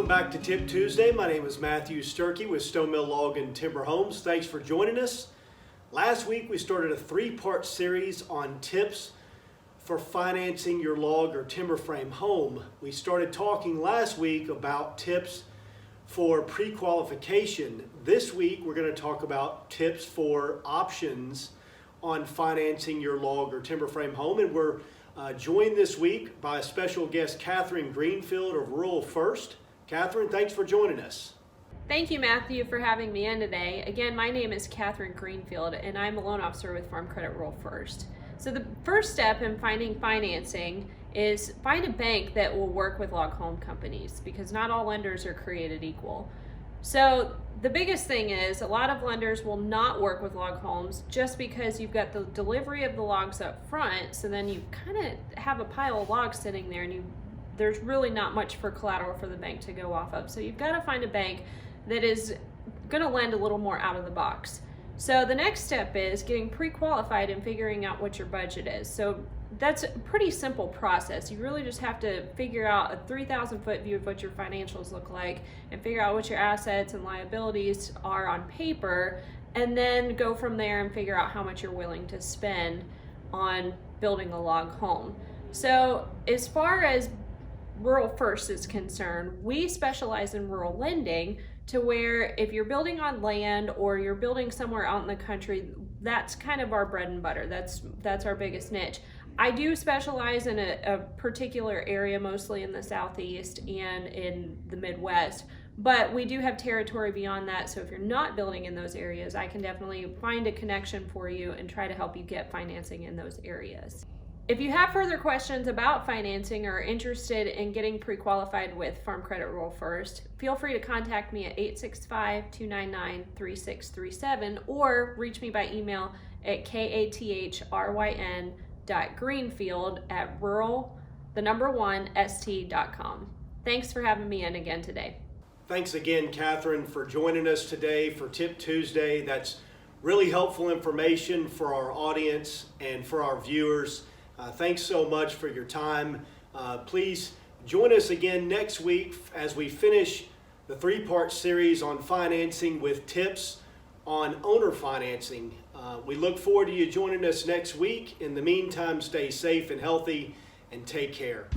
Welcome back to Tip Tuesday. My name is Matthew Sturkey with Stone Mill Log and Timber Homes. Thanks for joining us. Last week we started a three-part series on tips for financing your log or timber frame home. We started talking last week about tips for pre-qualification. This week we're going to talk about tips for options on financing your log or timber frame home, and we're joined this week by a special guest, Kathryn Greenfield of Rural First. Kathryn, thanks for joining us. Thank you, Matthew, for having me in today. Again, my name is Kathryn Greenfield, and I'm a loan officer with Farm Credit Rural First. So the first step in finding financing is find a bank that will work with log home companies, because not all lenders are created equal. So the biggest thing is a lot of lenders will not work with log homes just because you've got the delivery of the logs up front, so then you kind of have a pile of logs sitting there and there's really not much for collateral for the bank to go off of. So you've got to find a bank that is going to lend a little more out of the box. So the next step is getting pre-qualified and figuring out what your budget is. So that's a pretty simple process. You really just have to figure out a 3,000 foot view of what your financials look like and figure out what your assets and liabilities are on paper, and then go from there and figure out how much you're willing to spend on building a log home. So as far as Rural First is concerned, we specialize in rural lending, to where if you're building on land or you're building somewhere out in the country, that's kind of our bread and butter. That's our biggest niche. I do specialize in a particular area, mostly in the Southeast and in the Midwest, but we do have territory beyond that. So if you're not building in those areas, I can definitely find a connection for you and try to help you get financing in those areas. If you have further questions about financing or are interested in getting pre-qualified with Farm Credit Rural First, feel free to contact me at 865-299-3637 or reach me by email at kathryn.greenfield@rural1st.com. Thanks for having me in again today. Thanks again, Kathryn, for joining us today for Tip Tuesday. That's really helpful information for our audience and for our viewers. Thanks so much for your time. Please join us again next week as we finish the three-part series on financing with tips on owner financing. We look forward to you joining us next week. In the meantime, stay safe and healthy and take care.